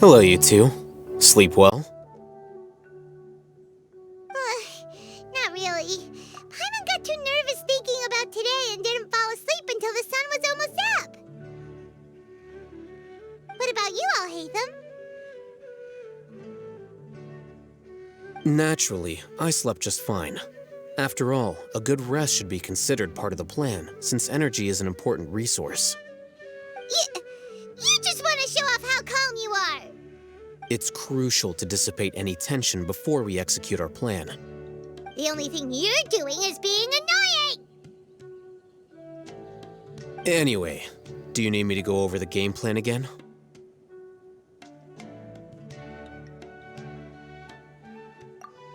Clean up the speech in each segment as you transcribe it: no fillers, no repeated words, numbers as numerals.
Hello, you two. Sleep well? Not really. Paimon got too nervous thinking about today and didn't fall asleep until the sun was almost up. What about you, Alhaitham? Naturally, I slept just fine. After all, a good rest should be considered part of the plan, since energy is an important resource. You just want to show off how calm you are. It's crucial to dissipate any tension before we execute our plan. The only thing you're doing is being annoying. Anyway, do you need me to go over the game plan again?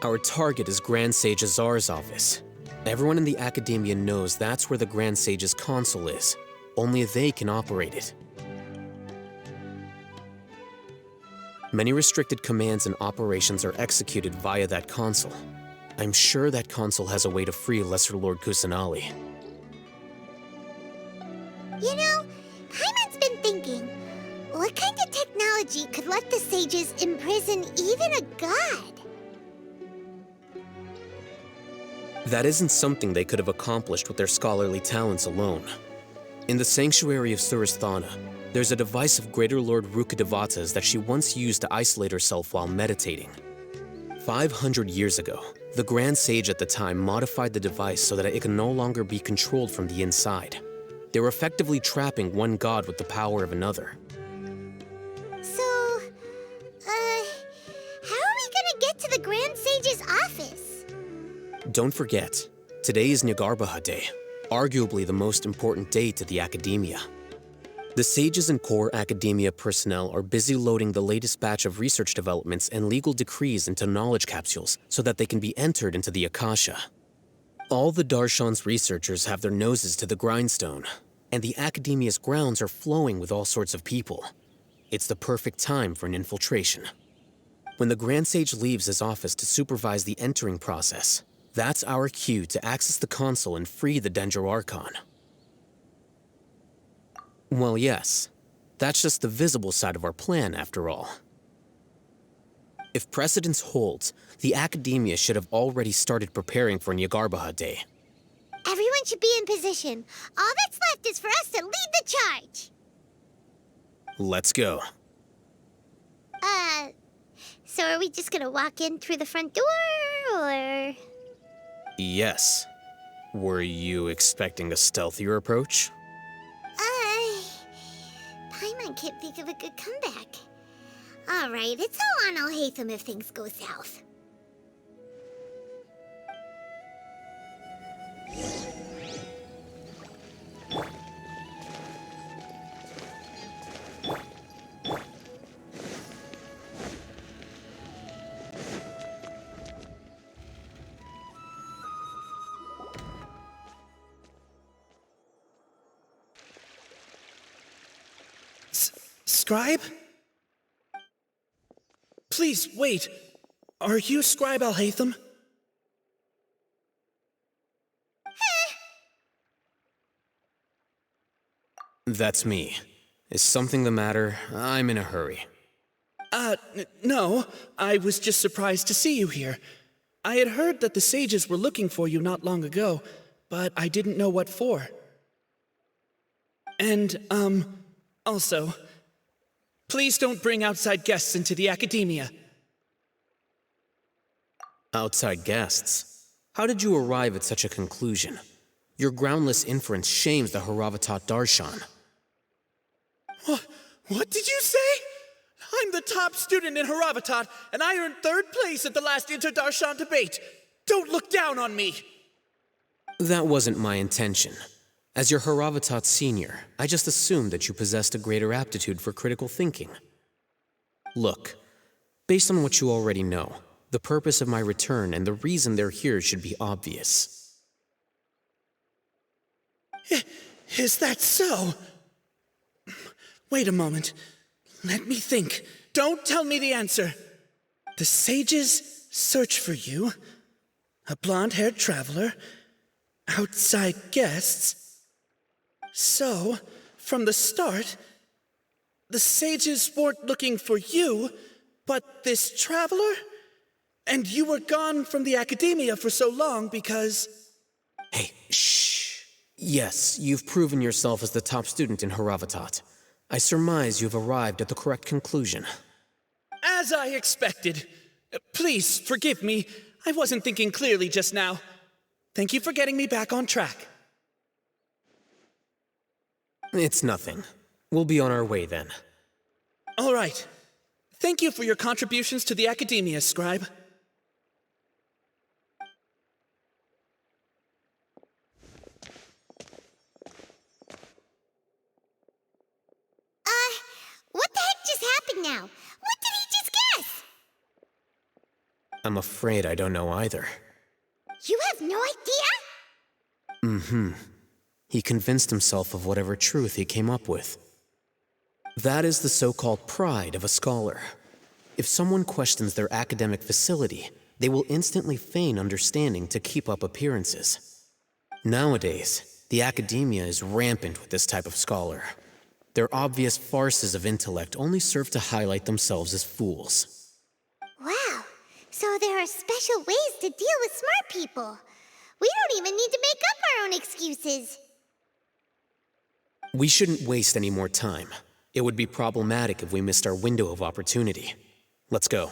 Our target is Grand Sage Azar's office. Everyone in the Academia knows that's where the Grand Sage's console is. Only they can operate it. Many restricted commands and operations are executed via that console. I'm sure that console has a way to free Lesser Lord Kusanali. You know, Paimon's been thinking, what kind of technology could let the sages imprison even a god? That isn't something they could have accomplished with their scholarly talents alone. In the Sanctuary of Surasthana, there's a device of Greater Lord Rukkhadevata's that she once used to isolate herself while meditating. 500 years ago, the Grand Sage at the time modified the device so that it could no longer be controlled from the inside. They were effectively trapping one god with the power of another. So, how are we gonna get to the Grand Sage's office? Don't forget, today is Nyagarbha Day, arguably the most important day to the Academia. The sages and core Academia personnel are busy loading the latest batch of research developments and legal decrees into knowledge capsules so that they can be entered into the Akasha. All the Darshan's researchers have their noses to the grindstone, and the Academia's grounds are flowing with all sorts of people. It's the perfect time for an infiltration. When the Grand Sage leaves his office to supervise the entering process, that's our cue to access the console and free the Dendro Archon. Well, yes. That's just the visible side of our plan, after all. If precedence holds, the Academia should have already started preparing for Nyagarbha Day. Everyone should be in position. All that's left is for us to lead the charge. Let's go. So are we just gonna walk in through the front door, or...? Yes. Were you expecting a stealthier approach? Paimon can't think of a good comeback. Alright, it's all on Alhaitham if things go south. Scribe? Please, wait. Are you Scribe Alhaitham? That's me. Is something the matter? I'm in a hurry. No. I was just surprised to see you here. I had heard that the sages were looking for you not long ago, but I didn't know what for. And, also, please don't bring outside guests into the Academia. Outside guests? How did you arrive at such a conclusion? Your groundless inference shames the Haravatat Darshan. What did you say? I'm the top student in Haravatat, and I earned 3rd place at the last Inter-Darshan debate. Don't look down on me. That wasn't my intention. As your Haravatat senior, I just assumed that you possessed a greater aptitude for critical thinking. Look, based on what you already know, the purpose of my return and the reason they're here should be obvious. Is that so? Wait a moment. Let me think. Don't tell me the answer. The sages search for you, a blonde-haired traveler, outside guests. So, from the start, the sages weren't looking for you, but this traveler? And you were gone from the academia for so long because... Hey, shh. Yes, you've proven yourself as the top student in Haravatat. I surmise you've arrived at the correct conclusion. As I expected. Please, forgive me. I wasn't thinking clearly just now. Thank you for getting me back on track. It's nothing. We'll be on our way then. All right. Thank you for your contributions to the academia, Scribe. What the heck just happened now? What did he just guess? I'm afraid I don't know either. You have no idea? He convinced himself of whatever truth he came up with. That is the so-called pride of a scholar. If someone questions their academic facility, they will instantly feign understanding to keep up appearances. Nowadays, the academia is rampant with this type of scholar. Their obvious farces of intellect only serve to highlight themselves as fools. Wow, so there are special ways to deal with smart people. We don't even need to make up our own excuses. We shouldn't waste any more time. It would be problematic if we missed our window of opportunity. Let's go.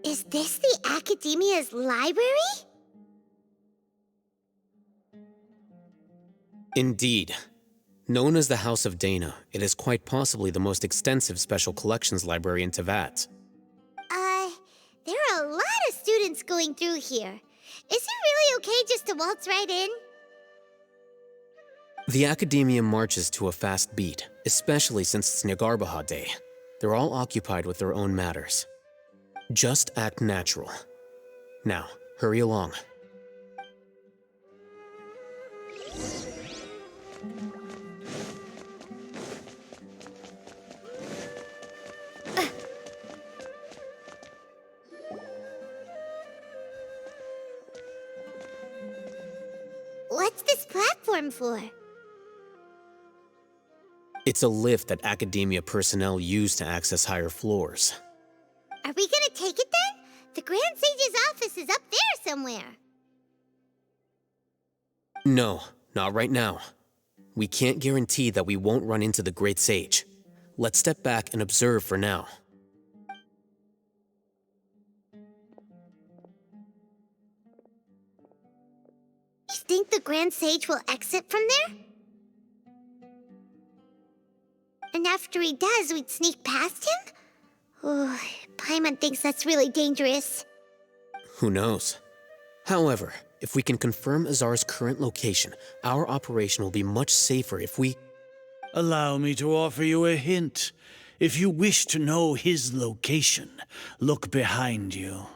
Is this the Academia's library? Indeed. Known as the House of Dana, it is quite possibly the most extensive special collections library in Teyvat. There are a lot of students going through here. Is it really okay just to waltz right in? The Academia marches to a fast beat, especially since it's Nyargarbaha Day. They're all occupied with their own matters. Just act natural. Now, hurry along. What's this platform for? It's a lift that Academia personnel use to access higher floors. Are we gonna take it then? The Grand Sage's office is up there somewhere. No, not right now. We can't guarantee that we won't run into the Great Sage. Let's step back and observe for now. You think the Grand Sage will exit from there? And after he does, we'd sneak past him? Oh, Paimon thinks that's really dangerous. Who knows? However, if we can confirm Azar's current location, our operation will be much safer if we... Allow me to offer you a hint. If you wish to know his location, look behind you.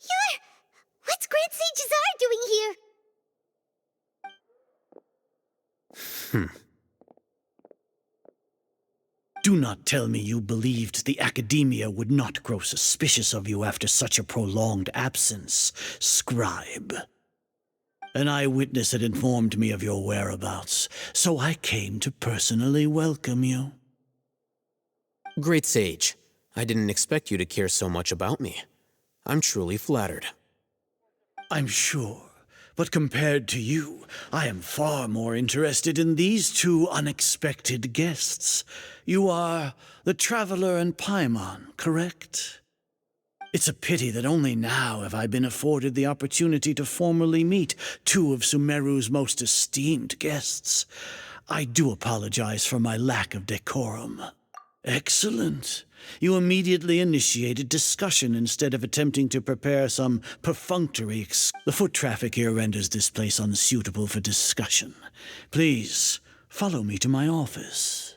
You're... What's Grand Sage Azar doing here? Do not tell me you believed the Academia would not grow suspicious of you after such a prolonged absence, Scribe. An eyewitness had informed me of your whereabouts, so I came to personally welcome you. Great Sage, I didn't expect you to care so much about me. I'm truly flattered. I'm sure, but compared to you, I am far more interested in these two unexpected guests. You are the Traveler and Paimon, correct? It's a pity that only now have I been afforded the opportunity to formally meet two of Sumeru's most esteemed guests. I do apologize for my lack of decorum. Excellent. You immediately initiated discussion instead of attempting to prepare some perfunctory The foot traffic here renders this place unsuitable for discussion. Please, follow me to my office.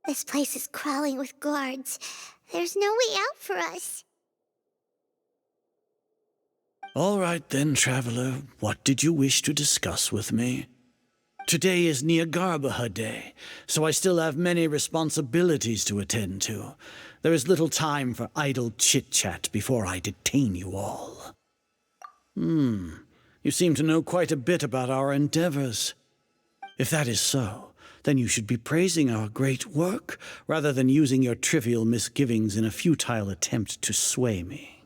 This place is crawling with guards. There's no way out for us. All right then, traveler. What did you wish to discuss with me? Today is Neagarbaha Day, so I still have many responsibilities to attend to. There is little time for idle chit-chat before I detain you all. You seem to know quite a bit about our endeavors. If that is so, then you should be praising our great work, rather than using your trivial misgivings in a futile attempt to sway me.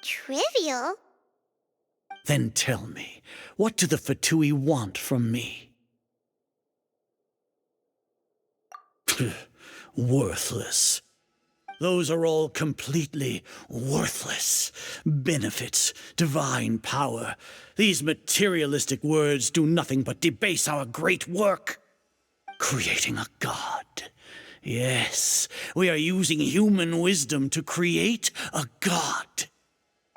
Trivial? Then tell me, what do the Fatui want from me? Worthless. Those are all completely worthless. Benefits, divine power. These materialistic words do nothing but debase our great work. Creating a god. Yes, we are using human wisdom to create a god.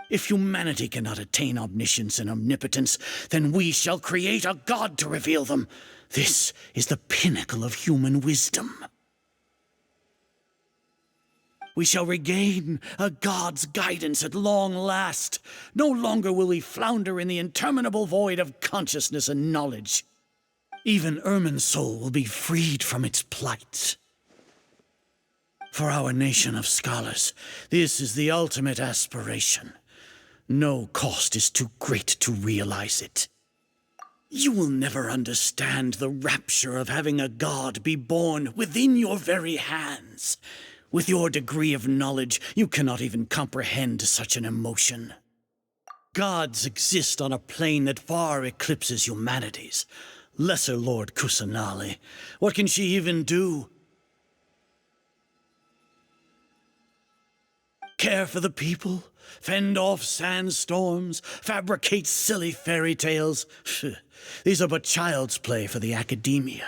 If humanity cannot attain omniscience and omnipotence, then we shall create a god to reveal them. This is the pinnacle of human wisdom. We shall regain a god's guidance at long last. No longer will we flounder in the interminable void of consciousness and knowledge. Even Irminsul will be freed from its plight. For our nation of scholars, this is the ultimate aspiration. No cost is too great to realize it. You will never understand the rapture of having a god be born within your very hands. With your degree of knowledge, you cannot even comprehend such an emotion. Gods exist on a plane that far eclipses humanity's. Lesser Lord Kusanali, what can she even do? Care for the people? Fend off sandstorms? Fabricate silly fairy tales? These are but child's play for the academia.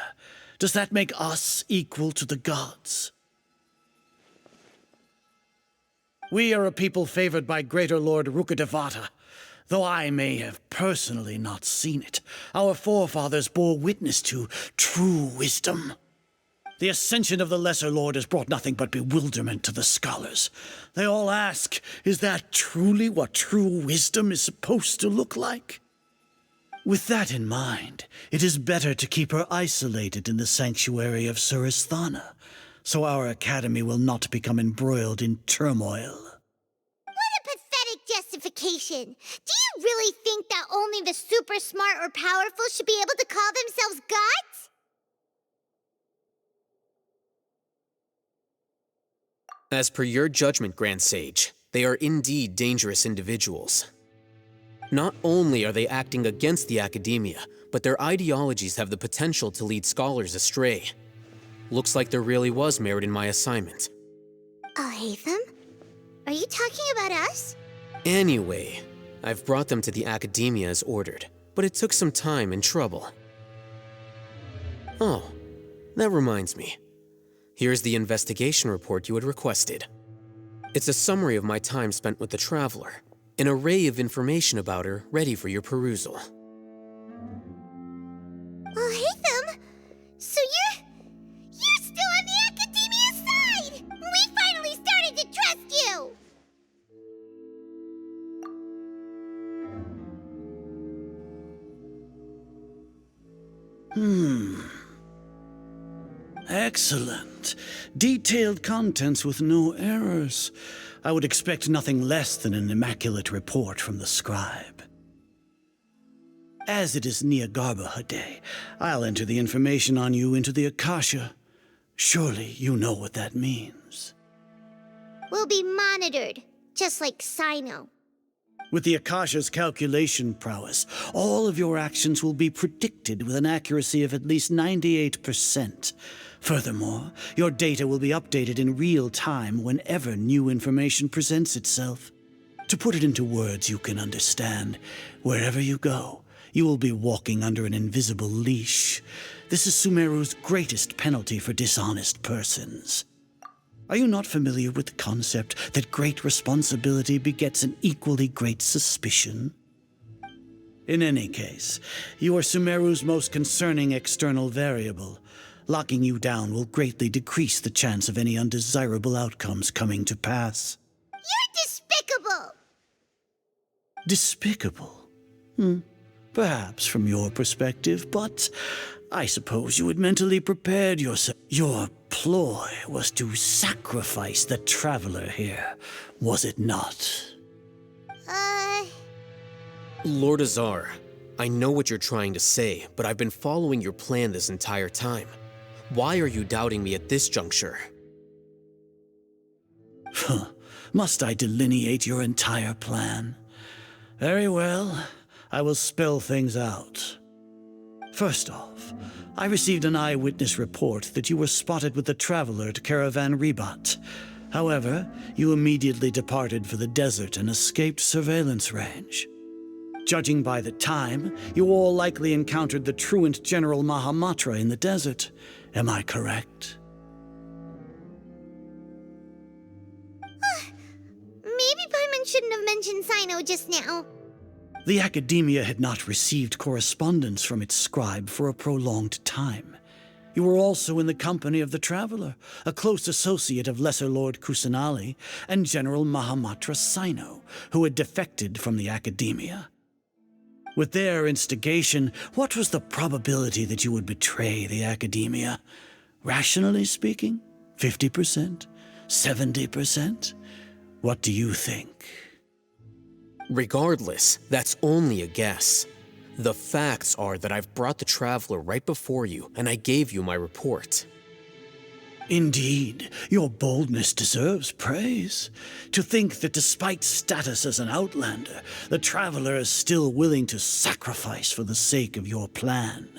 Does that make us equal to the gods? We are a people favored by Greater Lord Rukadevata. Though I may have personally not seen it, our forefathers bore witness to true wisdom. The ascension of the Lesser Lord has brought nothing but bewilderment to the scholars. They all ask, is that truly what true wisdom is supposed to look like? With that in mind, it is better to keep her isolated in the sanctuary of Suristhana, so our academy will not become embroiled in turmoil. What a pathetic justification! Do you really think that only the super smart or powerful should be able to call themselves gods? As per your judgment, Grand Sage, they are indeed dangerous individuals. Not only are they acting against the academia, but their ideologies have the potential to lead scholars astray. Looks like there really was merit in my assignment. Hatham? Are you talking about us? Anyway, I've brought them to the academia as ordered, but it took some time and trouble. Oh, that reminds me. Here's the investigation report you had requested. It's a summary of my time spent with the Traveler, an array of information about her ready for your perusal. Hatham? So you're still on the academia side! We finally started to trust you! Excellent. Detailed contents with no errors. I would expect nothing less than an immaculate report from the scribe. As it is Neagarbaha Day, I'll enter the information on you into the Akasha. Surely you know what that means. We'll be monitored, just like Sino. With the Akasha's calculation prowess, all of your actions will be predicted with an accuracy of at least 98%. Furthermore, your data will be updated in real time whenever new information presents itself. To put it into words you can understand, wherever you go, you will be walking under an invisible leash. This is Sumeru's greatest penalty for dishonest persons. Are you not familiar with the concept that great responsibility begets an equally great suspicion? In any case, you are Sumeru's most concerning external variable. Locking you down will greatly decrease the chance of any undesirable outcomes coming to pass. You're despicable! Despicable? Perhaps from your perspective, but I suppose you had mentally prepared yourself. Your ploy was to sacrifice the traveler here, was it not? Lord Azar, I know what you're trying to say, but I've been following your plan this entire time. Why are you doubting me at this juncture? Must I delineate your entire plan? Very well, I will spell things out. First off, I received an eyewitness report that you were spotted with the traveler at Caravan Ribat. However, you immediately departed for the desert and escaped surveillance range. Judging by the time, you all likely encountered the truant General Mahamatra in the desert. Am I correct? Maybe Paimon shouldn't have mentioned Sino just now. The Academia had not received correspondence from its scribe for a prolonged time. You were also in the company of the Traveler, a close associate of Lesser Lord Kusanali and General Mahamatra Sino, who had defected from the Academia. With their instigation, what was the probability that you would betray the Academia? Rationally speaking, 50%? 70%? What do you think? Regardless, that's only a guess. The facts are that I've brought the Traveler right before you, and I gave you my report. Indeed, your boldness deserves praise. To think that despite status as an outlander, the Traveler is still willing to sacrifice for the sake of your plan.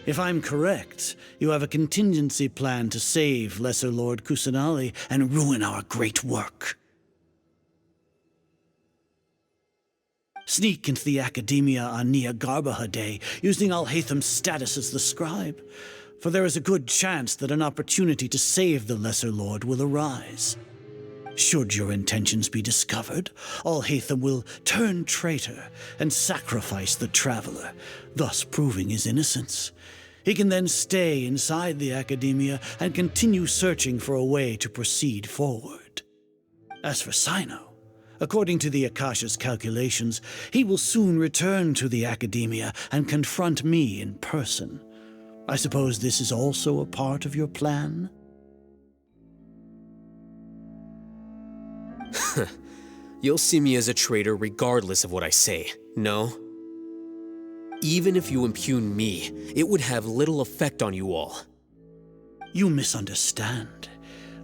If I'm correct, you have a contingency plan to save Lesser Lord Kusanali and ruin our great work. Sneak into the Academia on Niagarbaha Day, using Alhaitham's status as the scribe, for there is a good chance that an opportunity to save the Lesser Lord will arise. Should your intentions be discovered, Alhaitham will turn traitor and sacrifice the Traveler, thus proving his innocence. He can then stay inside the Academia and continue searching for a way to proceed forward. As for Sino, according to the Akasha's calculations, he will soon return to the Academia and confront me in person. I suppose this is also a part of your plan? You'll see me as a traitor regardless of what I say, no? Even if you impugn me, it would have little effect on you all. You misunderstand.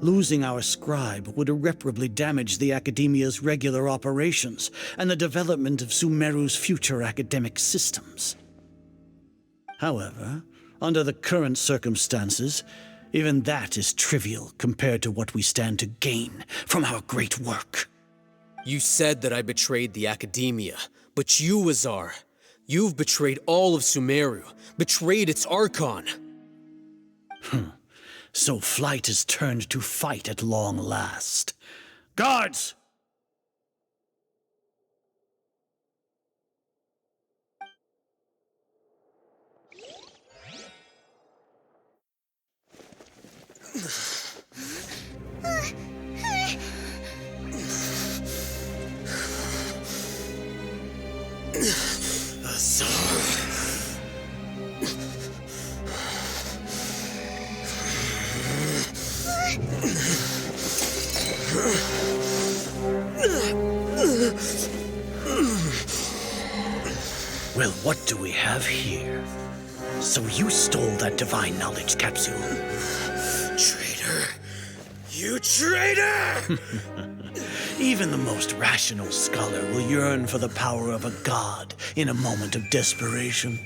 Losing our scribe would irreparably damage the Academia's regular operations and the development of Sumeru's future academic systems. However, under the current circumstances, even that is trivial compared to what we stand to gain from our great work. You said that I betrayed the Academia, but you, Azar, you've betrayed all of Sumeru, betrayed its Archon. So flight has turned to fight at long last. Guards! Well, what do we have here? So you stole that divine knowledge capsule. Traitor! You traitor! Even the most rational scholar will yearn for the power of a god in a moment of desperation.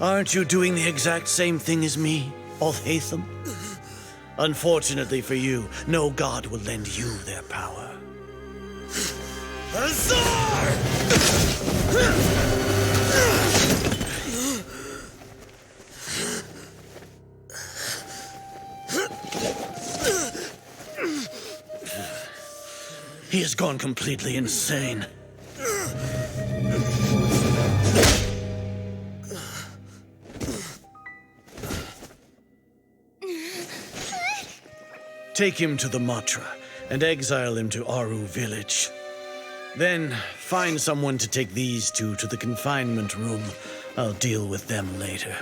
Aren't you doing the exact same thing as me, Alhaitham? Unfortunately for you, no god will lend you their power. Azar! He has gone completely insane. Take him to the Matra and exile him to Aru village. Then find someone to take these two to the confinement room. I'll deal with them later.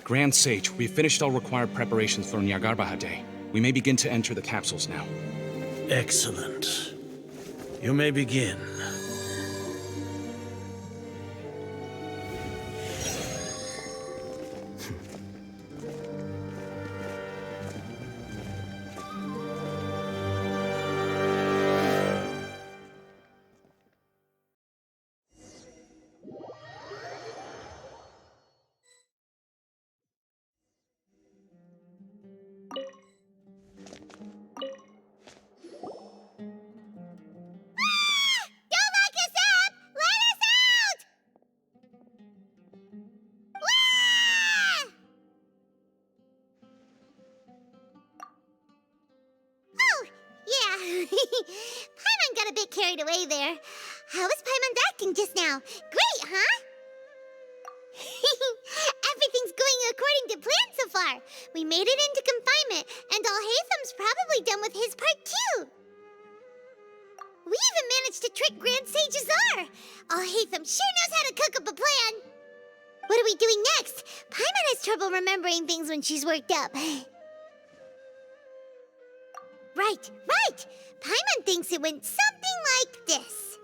Grand Sage, we've finished all required preparations for Nyagarbha Day. We may begin to enter the capsules now. Excellent. You may begin. Don't lock us up! Let us out! Oh, yeah. Paimon got a bit carried away there. How was Paimon acting just now? Great, huh? Everything's going according to plan so far. We made it into confinement, and Alhaitham's probably done with his part too. We even managed to trick Grand Sage Azar. Alhaitham sure knows how to cook up a plan. What are we doing next? Paimon has trouble remembering things when she's worked up. Right. Paimon thinks it went something like this.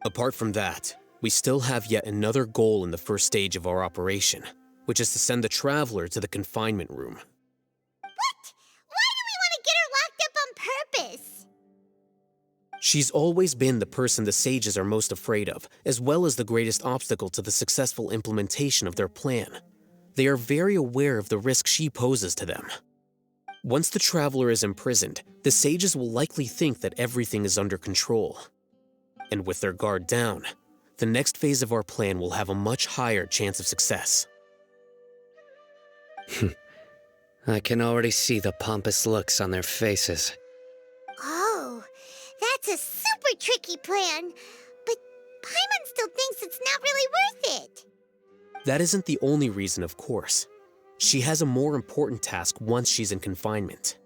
Apart from that, we still have yet another goal in the first stage of our operation, which is to send the Traveler to the confinement room. What? Why do we want to get her locked up on purpose? She's always been the person the sages are most afraid of, as well as the greatest obstacle to the successful implementation of their plan. They are very aware of the risk she poses to them. Once the Traveler is imprisoned, the sages will likely think that everything is under control. And with their guard down, the next phase of our plan will have a much higher chance of success. I can already see the pompous looks on their faces. Oh, that's a super tricky plan. But Paimon still thinks it's not really worth it. That isn't the only reason, of course. She has a more important task once she's in confinement.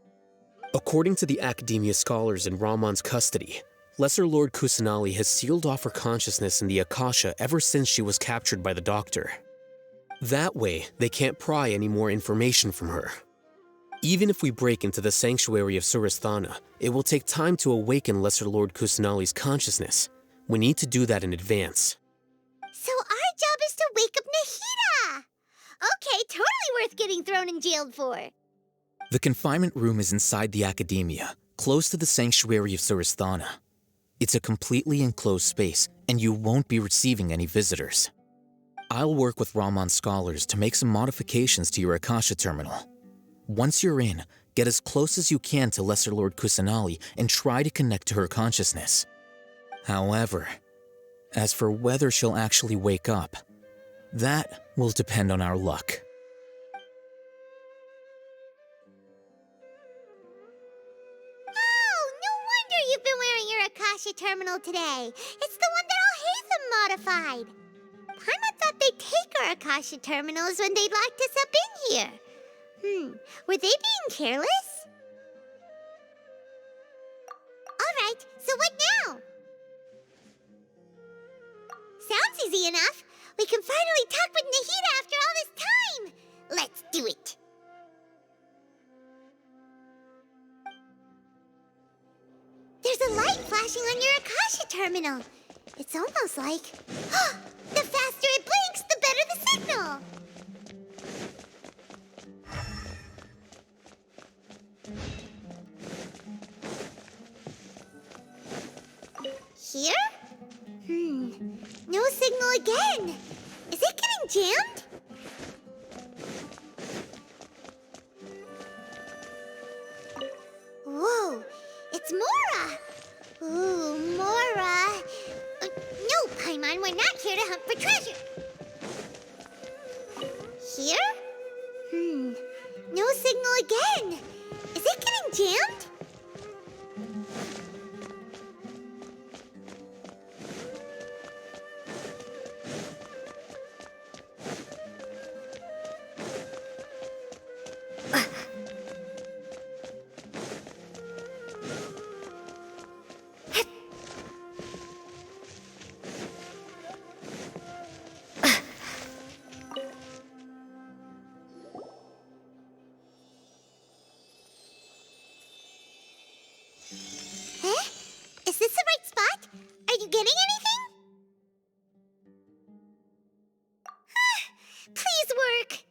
According to the Academia scholars in Ramon's custody, Lesser Lord Kusanali has sealed off her consciousness in the Akasha ever since she was captured by the Doctor. That way, they can't pry any more information from her. Even if we break into the sanctuary of Surasthana, it will take time to awaken Lesser Lord Kusanali's consciousness. We need to do that in advance. So our job is to wake up Nahida! Okay, totally worth getting thrown and jailed for. The confinement room is inside the Academia, close to the sanctuary of Surasthana. It's a completely enclosed space, and you won't be receiving any visitors. I'll work with Ramon's scholars to make some modifications to your Akasha terminal. Once you're in, get as close as you can to Lesser Lord Kusanali and try to connect to her consciousness. However, as for whether she'll actually wake up, that will depend on our luck. You've been wearing your Akasha terminal today. It's the one that Alhaitham modified. Paimon thought they'd take our Akasha terminals when they locked us up in here. Were they being careless? Alright, so what now? Sounds easy enough. We can finally talk with Nahida after all this time. Let's do it. There's a light flashing on your Akasha terminal. It's almost like... the faster it blinks, the better the signal. again. Is it getting jammed? Whoa, it's Mora! Ooh, Mora! No, Paimon, we're not here to hunt for treasure. Here? No signal again. Is it getting jammed? Is this the right spot? Are you getting anything? Please work.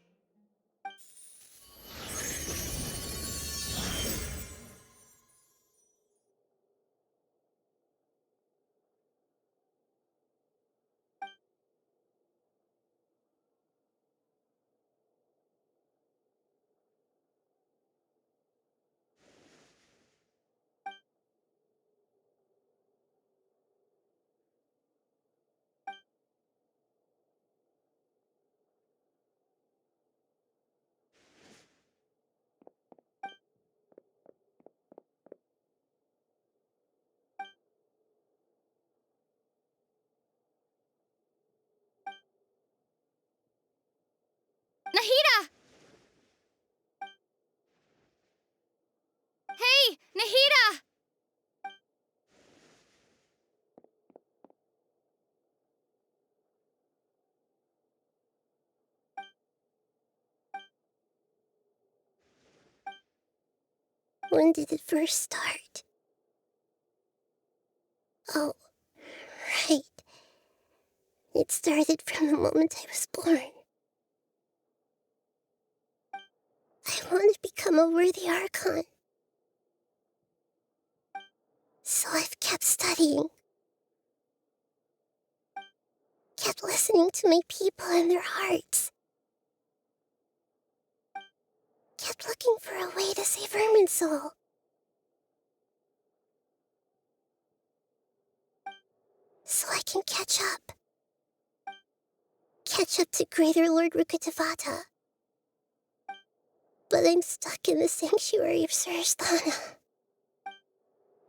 Nahida! Hey, Nahida! When did it first start? Oh, right. It started from the moment I was born. I want to become a worthy Archon. So I've kept studying. Kept listening to my people and their hearts. Kept looking for a way to save Irminsul. So I can catch up. Catch up to Greater Lord Rukkhadevata. But I'm stuck in the sanctuary of Surasthana.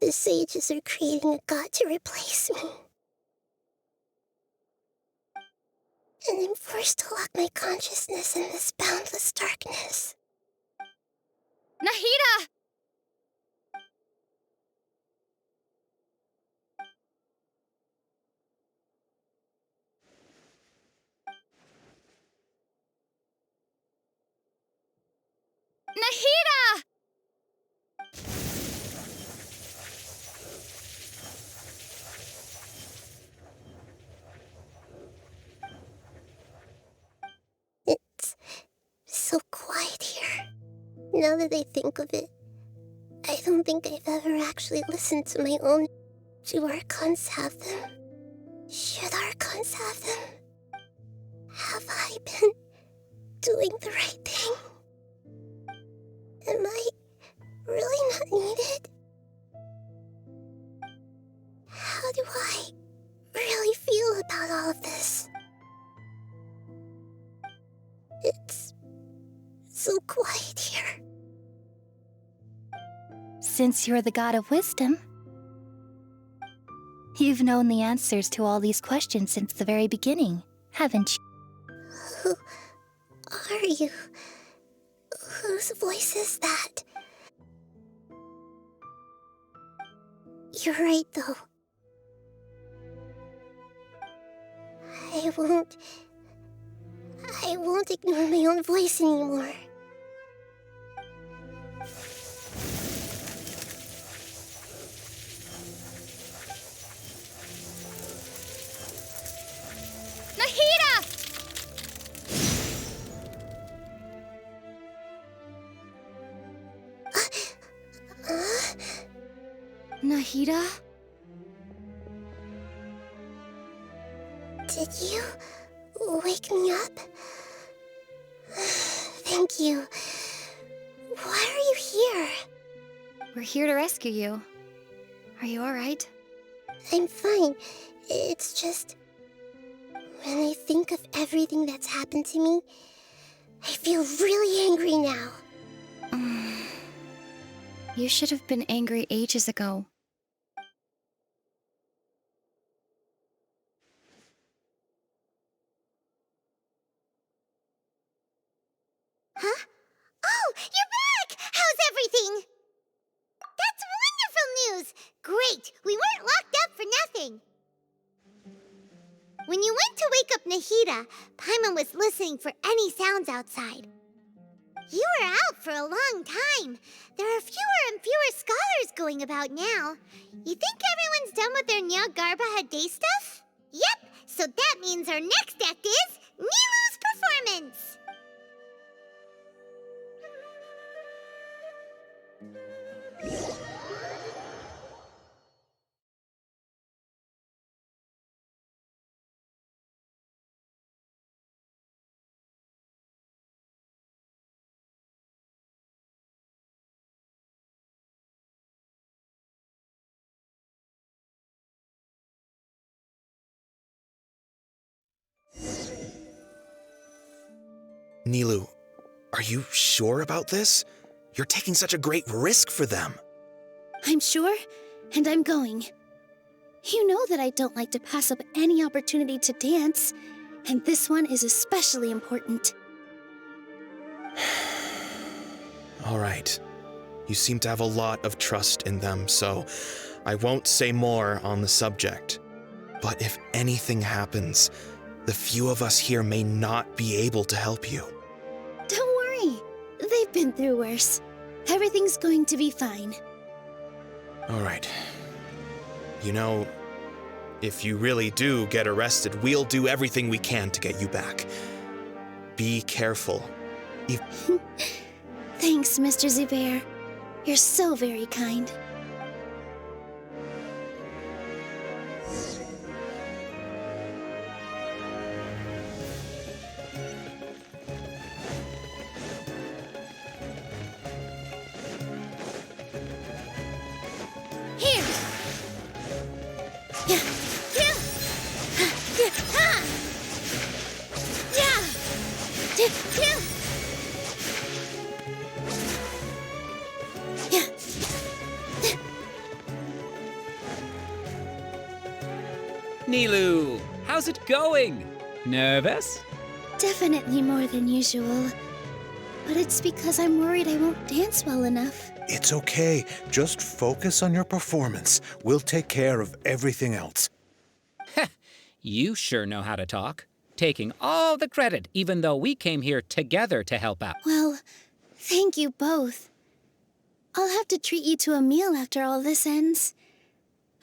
The sages are creating a god to replace me. And I'm forced to lock my consciousness in this boundless darkness. Nahida! Nahida! It's so quiet here. Now that I think of it, I don't think I've ever actually listened to my own. Do Archons have them? Should Archons have them? Have I been doing the right thing? Am I really not needed? How do I really feel about all of this? It's so quiet here. Since you're the god of wisdom, you've known the answers to all these questions since the very beginning, haven't you? Who are you? Whose voice is that? You're right, though. I won't ignore my own voice anymore. Nahida! Nahida? Did Did you wake me up? Thank you. Why are you here? We're here to rescue you. Are you alright? I'm fine. It's just... when I think of everything that's happened to me, I feel really angry now. You should have been angry ages ago. Huh? Oh, you're back! How's everything? That's wonderful news! Great! We weren't locked up for nothing! When you went to wake up Nahida, Paimon was listening for any sounds outside. You were out for a long time. There are fewer and fewer scholars going about now. You think everyone's done with their Nyagarbaha Day stuff? Yep, so that means our next act is Nilu's performance! Nilu, are you sure about this? You're taking such a great risk for them. I'm sure, and I'm going. You know that I don't like to pass up any opportunity to dance, and this one is especially important. All right. You seem to have a lot of trust in them, so I won't say more on the subject. But if anything happens, the few of us here may not be able to help you. Don't worry. They've been through worse. Everything's going to be fine. All right. You know, if you really do get arrested, we'll do everything we can to get you back. Be careful. Thanks, Mr. Zubair. You're so very kind. Here! Yeah! Yeah! Yeah! Ha! Yeah! Yeah! Yeah! Nilu, how's it going? Nervous? Definitely more than usual. But it's because I'm worried I won't dance well enough. It's okay. Just focus on your performance. We'll take care of everything else. You sure know how to talk. Taking all the credit, even though we came here together to help out. Well, thank you both. I'll have to treat you to a meal after all this ends.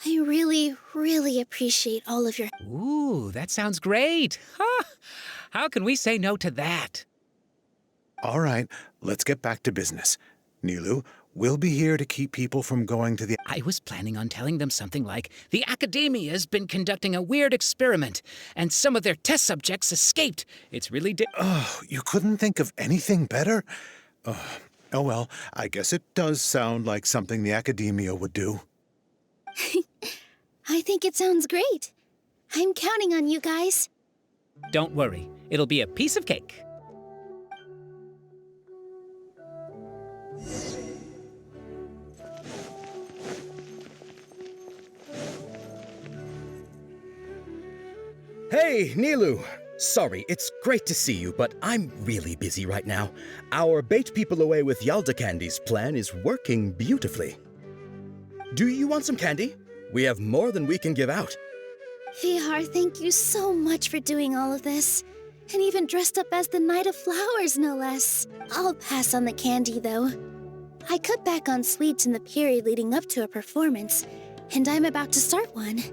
I really, really appreciate all of your... Ooh, that sounds great. Huh? How can we say no to that? All right, let's get back to business. Nilu, we'll be here to keep people from going to the... I was planning on telling them something like, the Academia's been conducting a weird experiment, and some of their test subjects escaped. It's really Oh, you couldn't think of anything better? Oh well, I guess it does sound like something the Academia would do. I think it sounds great. I'm counting on you guys. Don't worry, it'll be a piece of cake. Hey, Nilu! Sorry, it's great to see you, but I'm really busy right now. Our Bait People Away with Yalda Candies plan is working beautifully. Do you want some candy? We have more than we can give out. Vihar, thank you so much for doing all of this. And even dressed up as the Knight of Flowers, no less. I'll pass on the candy, though. I cut back on sweets in the period leading up to a performance, and I'm about to start one.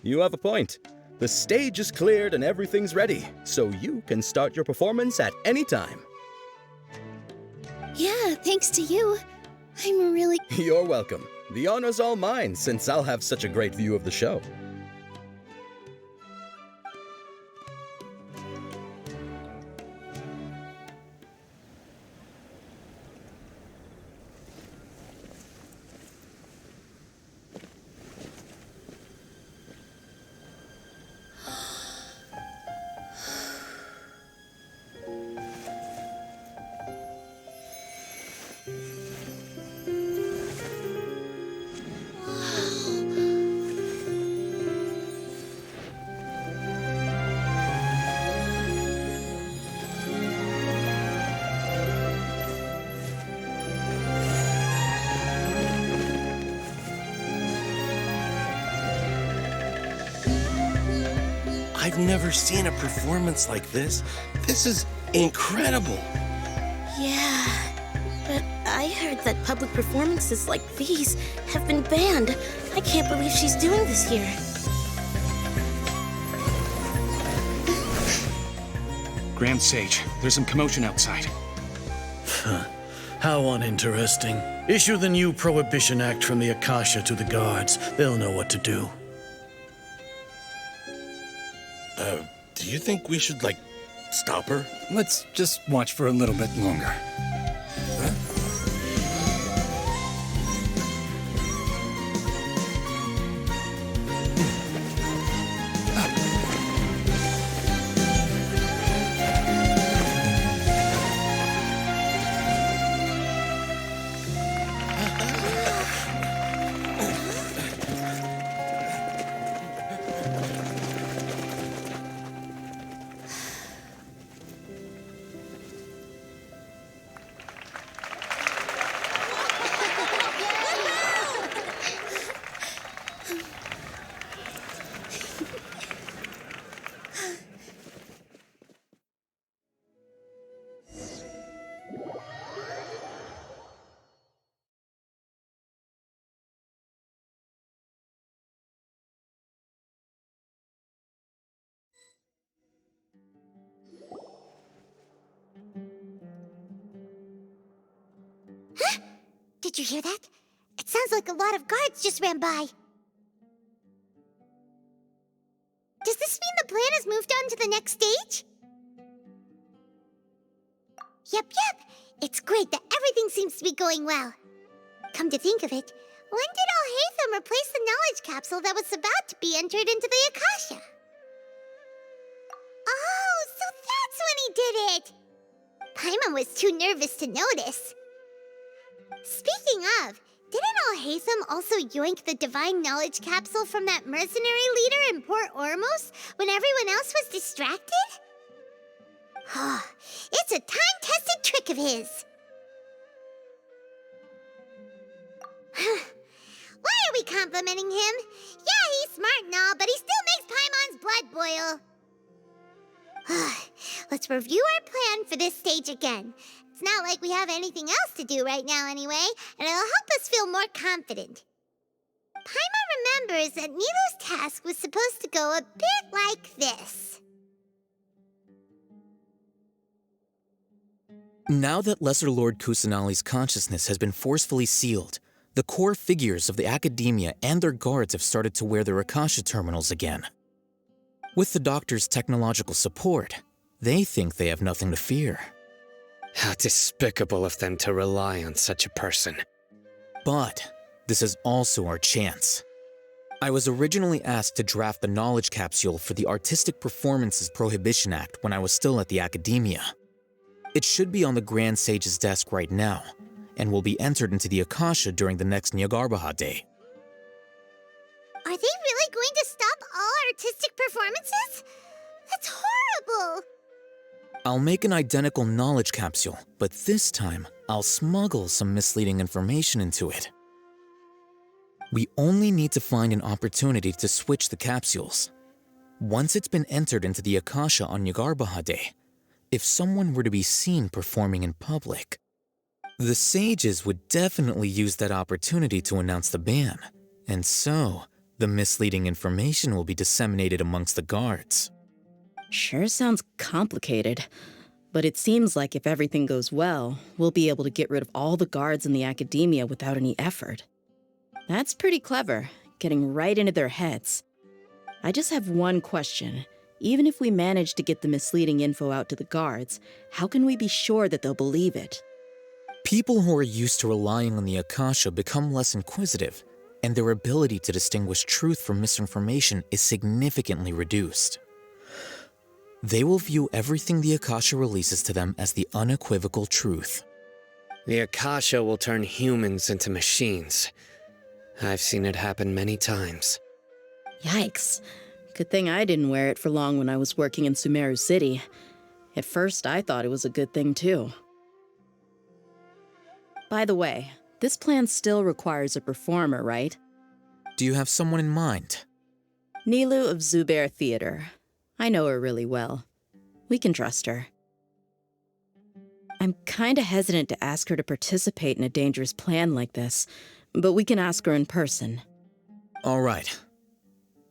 You have a point. The stage is cleared and everything's ready, so you can start your performance at any time. Yeah, thanks to you. I'm really... You're welcome. The honor's all mine, since I'll have such a great view of the show. I've never seen a performance like this. This is incredible. Yeah, but I heard that public performances like these have been banned. I can't believe she's doing this here. Grand Sage, there's some commotion outside. How uninteresting. Issue the new Prohibition Act from the Akasha to the guards. They'll know what to do. Do you think we should, stop her? Let's just watch for a little bit longer. Did you hear that? It sounds like a lot of guards just ran by. Does this mean the plan has moved on to the next stage? Yep. It's great that everything seems to be going well. Come to think of it, when did Alhaitham replace the knowledge capsule that was about to be entered into the Akasha? Oh, so that's when he did it! Paimon was too nervous to notice. Speaking of, didn't Alhaitham also yoink the divine knowledge capsule from that mercenary leader in Port Ormos when everyone else was distracted? It's a time-tested trick of his. Why are we complimenting him? Yeah, he's smart and all, but he still makes Paimon's blood boil. Let's review our plan for this stage again. It's not like we have anything else to do right now anyway, and it'll help us feel more confident. Paimon remembers that Nilou's task was supposed to go a bit like this. Now that Lesser Lord Kusanali's consciousness has been forcefully sealed, the core figures of the Academia and their guards have started to wear their Akasha terminals again. With the Doctor's technological support, they think they have nothing to fear. How despicable of them to rely on such a person. But this is also our chance. I was originally asked to draft the knowledge capsule for the Artistic Performances Prohibition Act when I was still at the Academia. It should be on the Grand Sage's desk right now, and will be entered into the Akasha during the next Nyargarbaha Day. Are they really going to stop all artistic performances? That's horrible! I'll make an identical knowledge capsule, but this time I'll smuggle some misleading information into it. We only need to find an opportunity to switch the capsules. Once it's been entered into the Akasha on Nyargarbaha Day, if someone were to be seen performing in public, the sages would definitely use that opportunity to announce the ban, and so the misleading information will be disseminated amongst the guards. Sure sounds complicated, but it seems like if everything goes well, we'll be able to get rid of all the guards in the Academia without any effort. That's pretty clever, getting right into their heads. I just have one question. Even if we manage to get the misleading info out to the guards, how can we be sure that they'll believe it? People who are used to relying on the Akasha become less inquisitive, and their ability to distinguish truth from misinformation is significantly reduced. They will view everything the Akasha releases to them as the unequivocal truth. The Akasha will turn humans into machines. I've seen it happen many times. Yikes. Good thing I didn't wear it for long when I was working in Sumeru City. At first, I thought it was a good thing too. By the way, this plan still requires a performer, right? Do you have someone in mind? Nilou of Zubair Theater. I know her really well. We can trust her. I'm kinda hesitant to ask her to participate in a dangerous plan like this, but we can ask her in person. All right.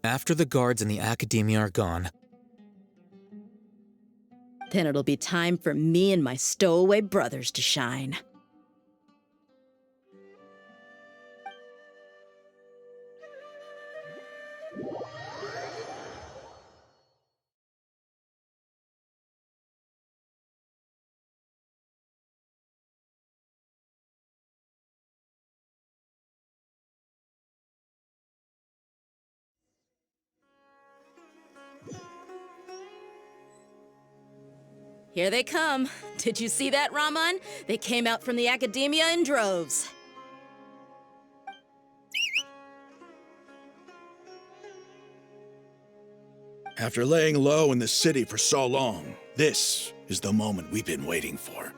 After the guards and the academia are gone, then it'll be time for me and my stowaway brothers to shine. Here they come. Did you see that, Raman? They came out from the academia in droves. After laying low in the city for so long, this is the moment we've been waiting for.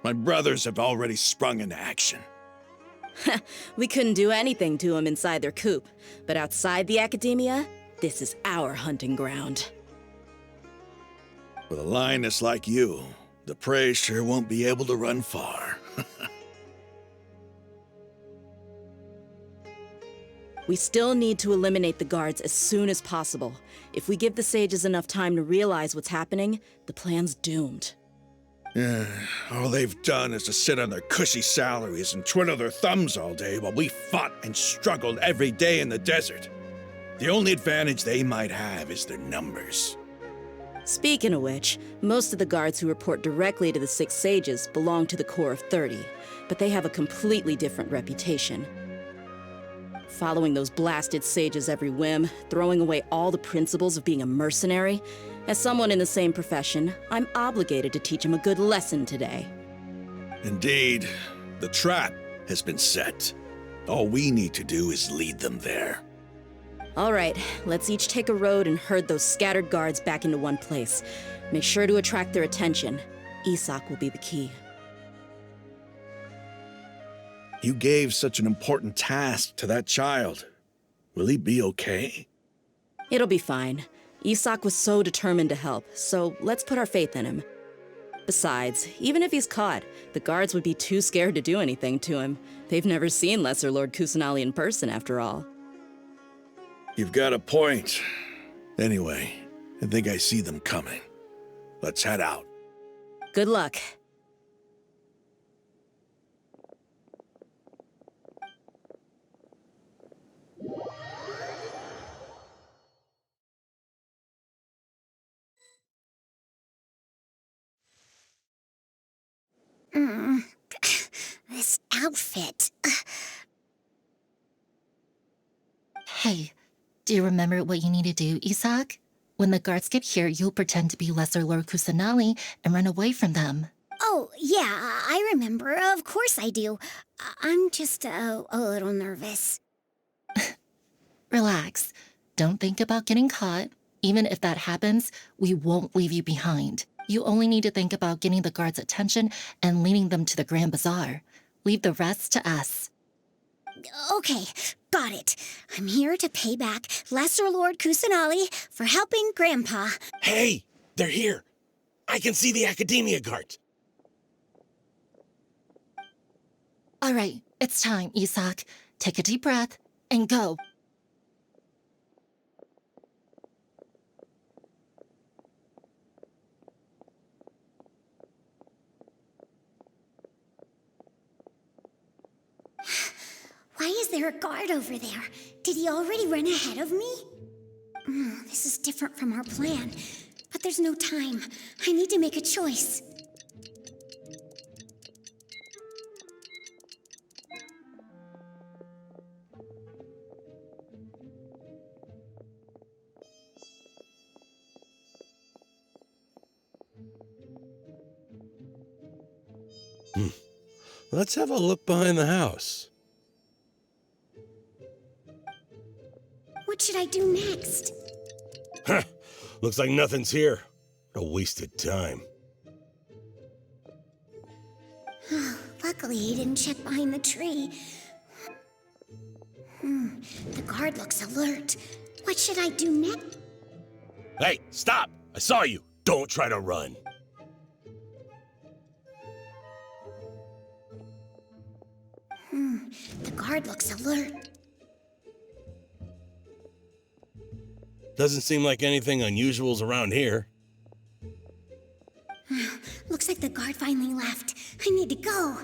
My brothers have already sprung into action. We couldn't do anything to them inside their coop, but outside the academia, this is our hunting ground. With a lioness like you, the prey sure won't be able to run far. We still need to eliminate the guards as soon as possible. If we give the sages enough time to realize what's happening, the plan's doomed. All they've done is to sit on their cushy salaries and twiddle their thumbs all day while we fought and struggled every day in the desert. The only advantage they might have is their numbers. Speaking of which, most of the guards who report directly to the 6 sages belong to the Corps of 30, but they have a completely different reputation. Following those blasted sages every whim, throwing away all the principles of being a mercenary, as someone in the same profession, I'm obligated to teach them a good lesson today. Indeed, the trap has been set. All we need to do is lead them there. All right, let's each take a road and herd those scattered guards back into one place. Make sure to attract their attention. Isak will be the key. You gave such an important task to that child. Will he be okay? It'll be fine. Isak was so determined to help, so let's put our faith in him. Besides, even if he's caught, the guards would be too scared to do anything to him. They've never seen Lesser Lord Kusanali in person, after all. You've got a point. Anyway, I think I see them coming. Let's head out. Good luck. This outfit. Hey, do you remember what you need to do, Isak? When the guards get here, you'll pretend to be Lesser Lord Kusanali and run away from them. Oh, yeah, I remember. Of course I do. I'm just a little nervous. Relax. Don't think about getting caught. Even if that happens, we won't leave you behind. You only need to think about getting the guards' attention and leading them to the Grand Bazaar. Leave the rest to us. Okay, got it. I'm here to pay back Lesser Lord Kusanali for helping Grandpa. Hey, they're here. I can see the Academia guards. All right, it's time, Isak. Take a deep breath and go. Why is there a guard over there? Did he already run ahead of me? This is different from our plan. But there's no time. I need to make a choice. Let's have a look behind the house. What should I do next? Huh. Looks like nothing's here. A wasted time. Luckily, he didn't check behind the tree. The guard looks alert. What should I do next? Hey, stop! I saw you. Don't try to run. The guard looks alert. Doesn't seem like anything unusual's around here. Looks like the guard finally left. I need to go.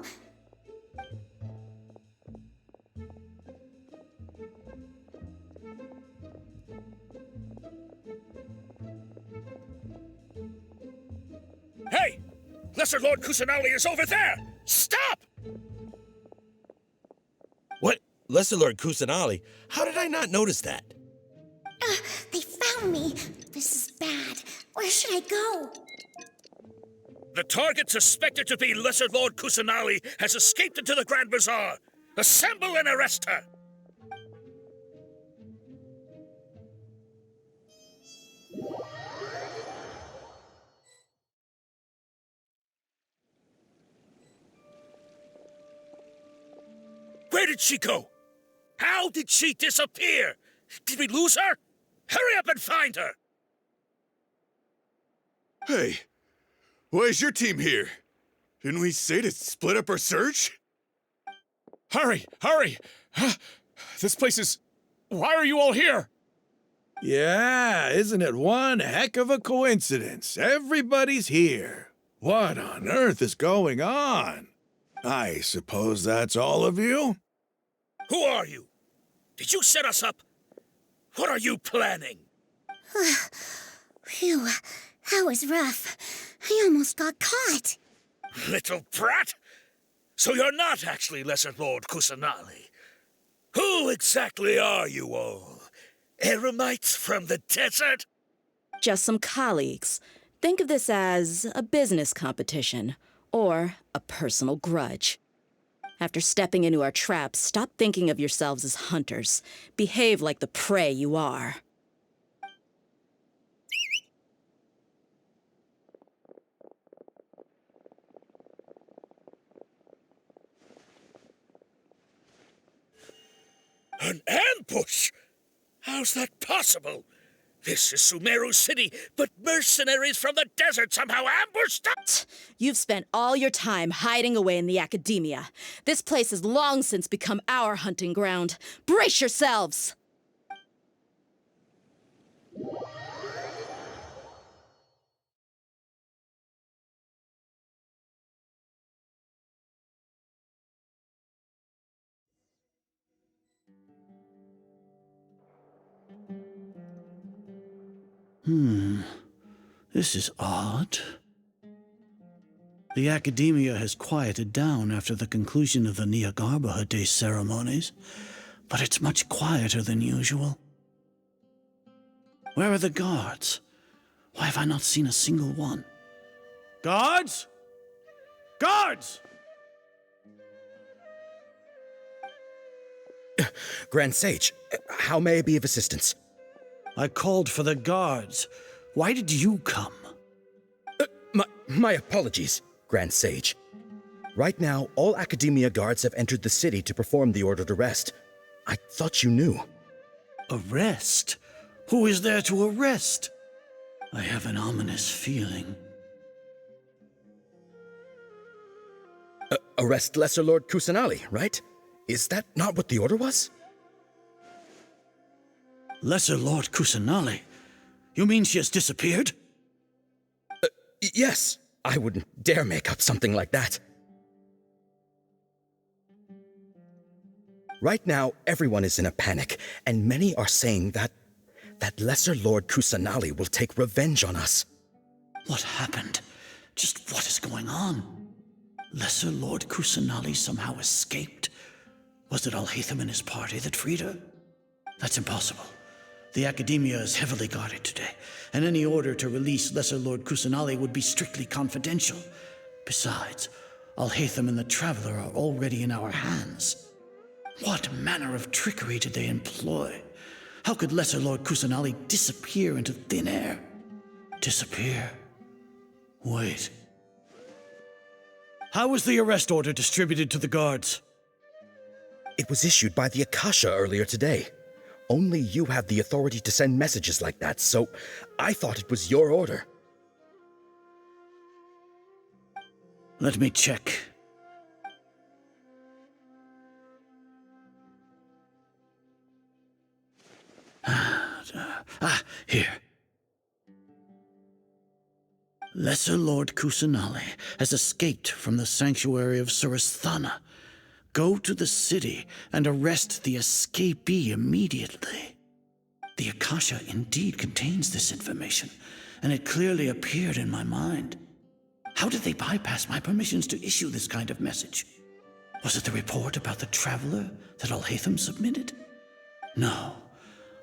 Hey! Lesser Lord Kusanali is over there! Stop! What? Lesser Lord Kusanali? How did I not notice that? They found me. This is bad. Where should I go? The target suspected to be Lesser Lord Kusanali has escaped into the Grand Bazaar. Assemble and arrest her! Where did she go? How did she disappear? Did we lose her? Hurry up and find her! Hey, why is your team here? Didn't we say to split up our search? Hurry! Hurry! This place is... Why are you all here? Yeah, isn't it one heck of a coincidence? Everybody's here. What on earth is going on? I suppose that's all of you? Who are you? Did you set us up? What are you planning? Phew, that was rough. I almost got caught. Little brat! So you're not actually Lesser Lord Kusanali. Who exactly are you all? Eremites from the desert? Just some colleagues. Think of this as a business competition, or a personal grudge. After stepping into our traps, stop thinking of yourselves as hunters. Behave like the prey you are. An ambush? How's that possible? This is Sumeru City, but mercenaries from the desert somehow ambushed us! You've spent all your time hiding away in the academia. This place has long since become our hunting ground. Brace yourselves! This is odd. The academia has quieted down after the conclusion of the Nyagarbha Day ceremonies, but it's much quieter than usual. Where are the guards? Why have I not seen a single one? Guards? Guards! Grand Sage, how may I be of assistance? I called for the guards. Why did you come? My apologies, Grand Sage. Right now, all Academia guards have entered the city to perform the ordered arrest. I thought you knew. Arrest? Who is there to arrest? I have an ominous feeling. Arrest Lesser Lord Kusanali, right? Is that not what the order was? Lesser Lord Kusanali? You mean she has disappeared? Yes. I wouldn't dare make up something like that. Right now, everyone is in a panic, and many are saying that Lesser Lord Kusanali will take revenge on us. What happened? Just what is going on? Lesser Lord Kusanali somehow escaped? Was it Alhaitham and his party that freed her? That's impossible. The Academia is heavily guarded today, and any order to release Lesser Lord Kusanali would be strictly confidential. Besides, Alhaitham and the Traveler are already in our hands. What manner of trickery did they employ? How could Lesser Lord Kusanali disappear into thin air? Disappear? Wait. How was the arrest order distributed to the guards? It was issued by the Akasha earlier today. Only you have the authority to send messages like that, so I thought it was your order. Let me check. Here. Lesser Lord Kusanali has escaped from the sanctuary of Surasthana. Go to the city and arrest the escapee immediately. The Akasha indeed contains this information, and it clearly appeared in my mind. How did they bypass my permissions to issue this kind of message? Was it the report about the traveler that Alhaitham submitted? No.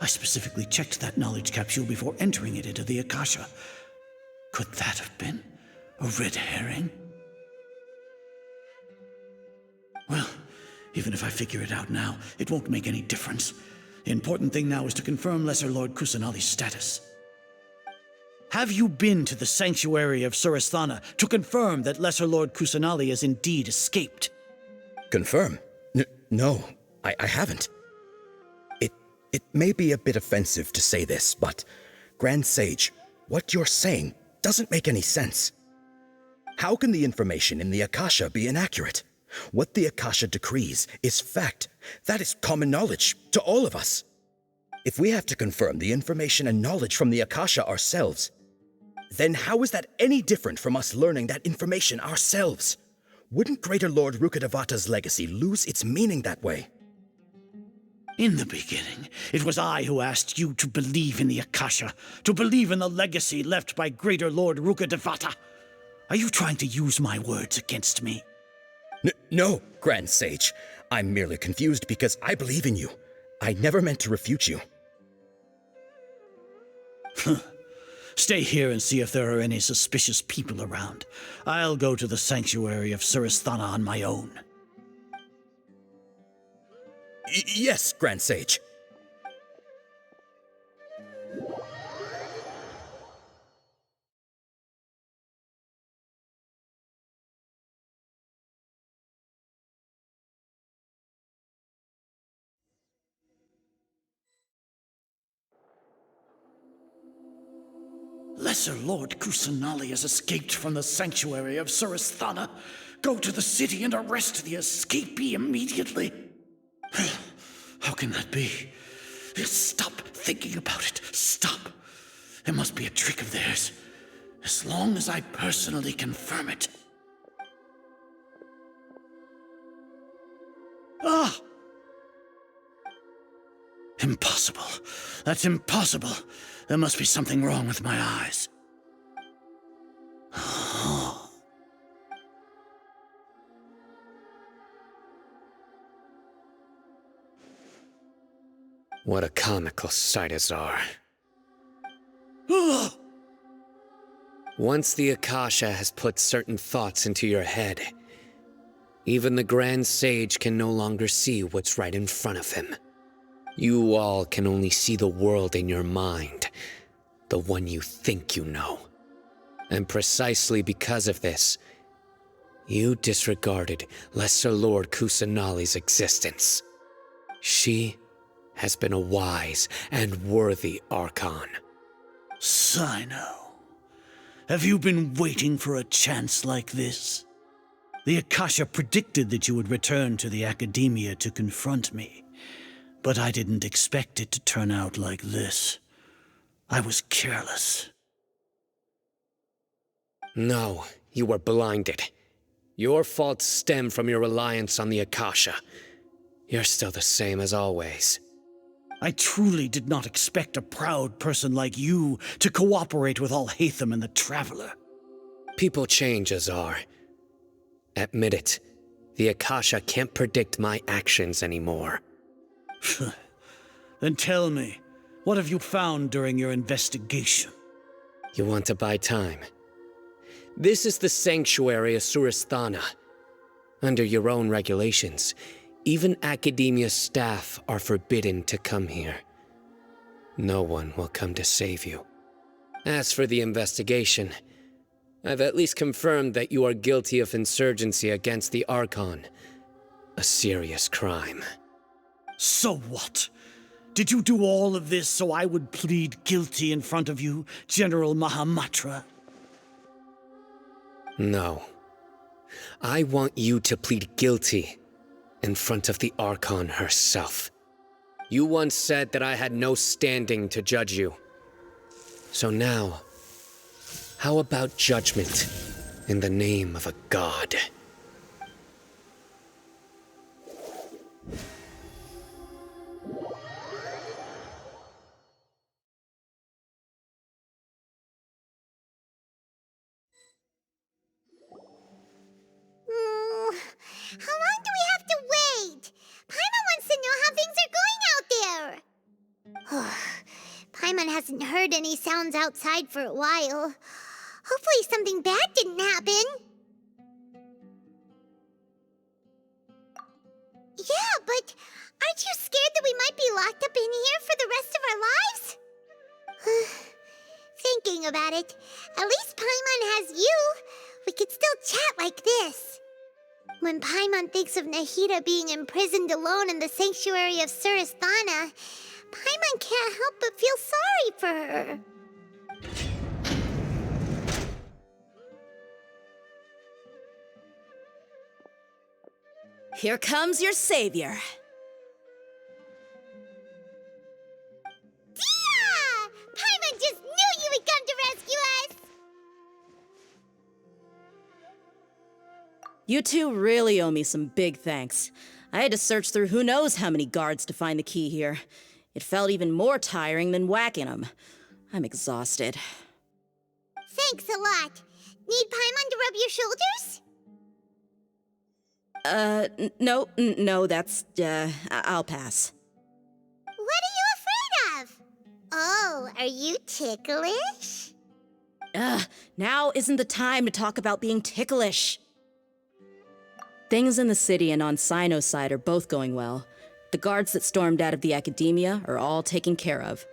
I specifically checked that knowledge capsule before entering it into the Akasha. Could that have been a red herring? Well, even if I figure it out now, it won't make any difference. The important thing now is to confirm Lesser Lord Kusanali's status. Have you been to the sanctuary of Surasthana to confirm that Lesser Lord Kusanali has indeed escaped? Confirm? No, I haven't. It may be a bit offensive to say this, but, Grand Sage, what you're saying doesn't make any sense. How can the information in the Akasha be inaccurate? What the Akasha decrees is fact. That is common knowledge to all of us. If we have to confirm the information and knowledge from the Akasha ourselves, then how is that any different from us learning that information ourselves? Wouldn't Greater Lord Rukkhadevata's legacy lose its meaning that way? In the beginning, it was I who asked you to believe in the Akasha, to believe in the legacy left by Greater Lord Rukkhadevata. Are you trying to use my words against me? No, Grand Sage. I'm merely confused because I believe in you. I never meant to refute you. Stay here and see if there are any suspicious people around. I'll go to the sanctuary of Surasthana on my own. Yes, Grand Sage. Lesser Lord Kusanali has escaped from the sanctuary of Surasthana. Go to the city and arrest the escapee immediately. How can that be? Stop thinking about it. Stop. It must be a trick of theirs. As long as I personally confirm it. Ah! Impossible. That's impossible. There must be something wrong with my eyes. What a comical sight, Azar. Once the Akasha has put certain thoughts into your head, even the Grand Sage can no longer see what's right in front of him. You all can only see the world in your mind, the one you think you know. And precisely because of this, you disregarded Lesser Lord Kusanali's existence. She has been a wise and worthy Archon. Sino, have you been waiting for a chance like this? The Akasha predicted that you would return to the Academia to confront me, but I didn't expect it to turn out like this. I was careless. No, you were blinded. Your faults stem from your reliance on the Akasha. You're still the same as always. I truly did not expect a proud person like you to cooperate with Alhaitham and the Traveler. People change, Azar. Admit it. The Akasha can't predict my actions anymore. Then tell me, what have you found during your investigation? You want to buy time? This is the sanctuary of Surasthana. Under your own regulations, even Academia staff are forbidden to come here. No one will come to save you. As for the investigation, I've at least confirmed that you are guilty of insurgency against the Archon. A serious crime. So what? Did you do all of this so I would plead guilty in front of you, General Mahamatra? No. I want you to plead guilty in front of the Archon herself. You once said that I had no standing to judge you. So now, how about judgment in the name of a god? How long do we have to wait? Paimon wants to know how things are going out there. Paimon hasn't heard any sounds outside for a while. Hopefully something bad didn't happen. Yeah, but aren't you scared that we might be locked up in here for the rest of our lives? Thinking about it, at least Paimon has you. We could still chat like this. When Paimon thinks of Nahida being imprisoned alone in the sanctuary of Surasthana, Paimon can't help but feel sorry for her. Here comes your savior. Dia! Paimon just knew you would come to rescue us! You two really owe me some big thanks. I had to search through who knows how many guards to find the key here. It felt even more tiring than whacking them. I'm exhausted. Thanks a lot. Need Paimon to rub your shoulders? No, that's, I'll pass. What are you afraid of? Oh, are you ticklish? Now isn't the time to talk about being ticklish. Things in the city and on Sino's side are both going well. The guards that stormed out of the academia are all taken care of.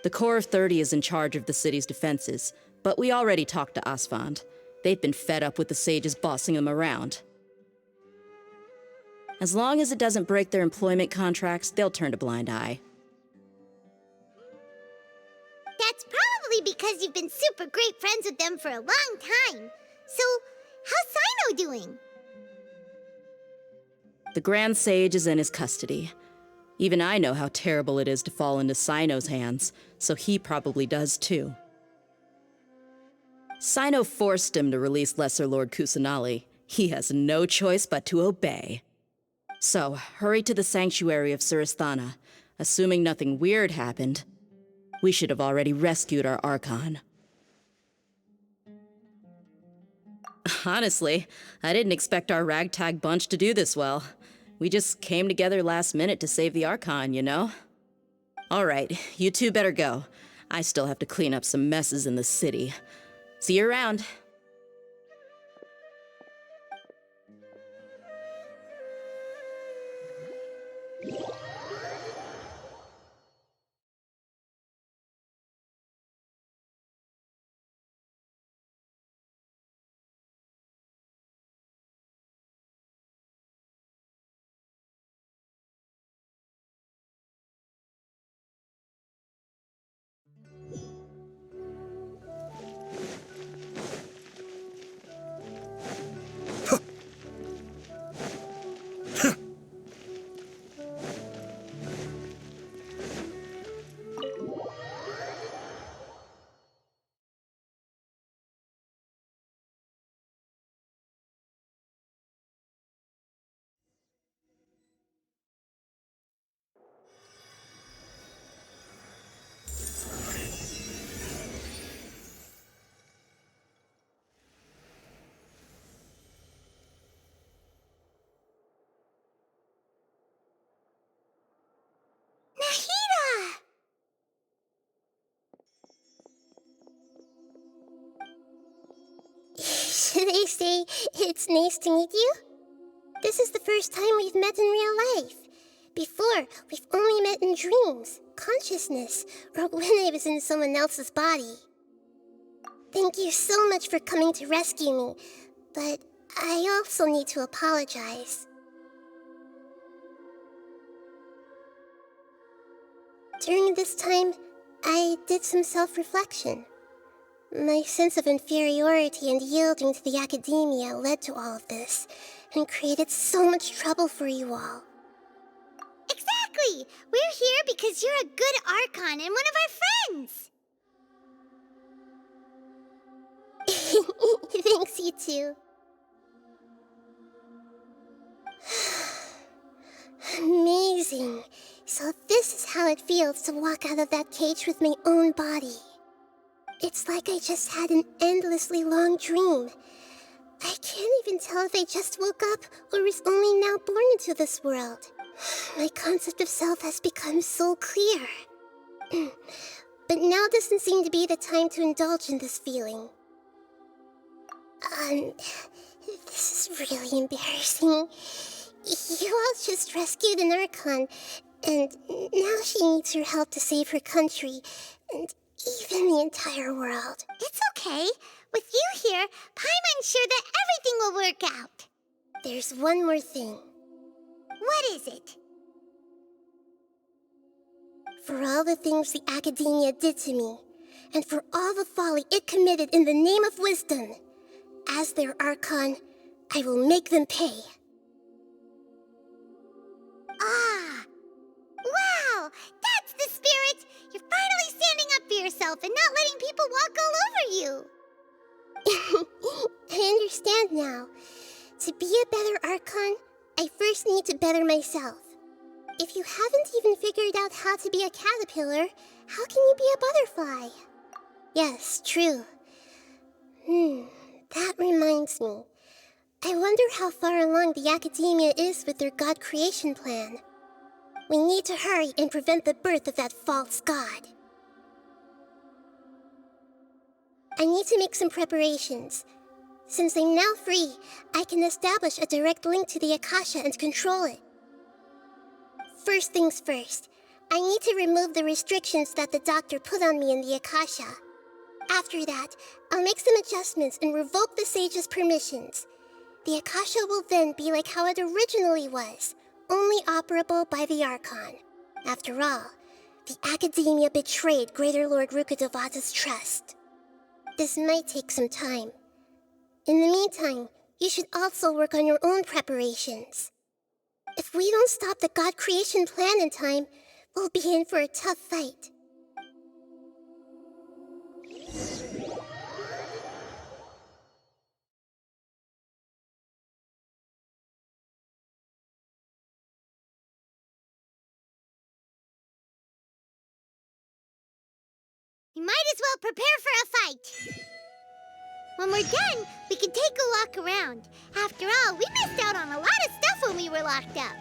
The Corps of 30 is in charge of the city's defenses, but we already talked to Asfand. They've been fed up with the sages bossing them around. As long as it doesn't break their employment contracts, they'll turn a blind eye. That's probably because you've been super great friends with them for a long time. So, how's Sino doing? The Grand Sage is in his custody. Even I know how terrible it is to fall into Sino's hands, so he probably does too. Sino forced him to release Lesser Lord Kusanali. He has no choice but to obey. So, hurry to the sanctuary of Surasthana. Assuming nothing weird happened, we should have already rescued our Archon. Honestly, I didn't expect our ragtag bunch to do this well. We just came together last minute to save the Archon, you know? Alright, you two better go. I still have to clean up some messes in the city. See you around. They say it's nice to meet you. This is the first time we've met in real life. Before, we've only met in dreams, consciousness, or when I was in someone else's body. Thank you so much for coming to rescue me, but I also need to apologize. During this time, I did some self-reflection. My sense of inferiority and yielding to the academia led to all of this, and created so much trouble for you all. Exactly! We're here because you're a good Archon and one of our friends! Thanks, you two. Amazing. So this is how it feels to walk out of that cage with my own body. It's like I just had an endlessly long dream. I can't even tell if I just woke up or was only now born into this world. My concept of self has become so clear. But now doesn't seem to be the time to indulge in this feeling. This is really embarrassing. You all just rescued an Archon, and now she needs your help to save her country, and even the entire world. It's okay. With you here, Paimon's sure that everything will work out. There's one more thing. What is it? For all the things the Academia did to me, and for all the folly it committed in the name of wisdom, as their Archon, I will make them pay. Ah! Wow! That's the spirit! You're finally standing up for yourself and not letting people walk all over you! I understand now. To be a better Archon, I first need to better myself. If you haven't even figured out how to be a caterpillar, how can you be a butterfly? Yes, true. That reminds me. I wonder how far along the Academia is with their God creation plan. We need to hurry and prevent the birth of that false god. I need to make some preparations. Since I'm now free, I can establish a direct link to the Akasha and control it. First things first, I need to remove the restrictions that the doctor put on me in the Akasha. After that, I'll make some adjustments and revoke the sage's permissions. The Akasha will then be like how it originally was, only operable by the Archon. After all, the Academia betrayed Greater Lord Rukkhadevata's trust. This might take some time. In the meantime, you should also work on your own preparations. If we don't stop the God creation plan in time, we'll be in for a tough fight. We might as well prepare for a fight. When we're done, we can take a walk around. After all, we missed out on a lot of stuff when we were locked up.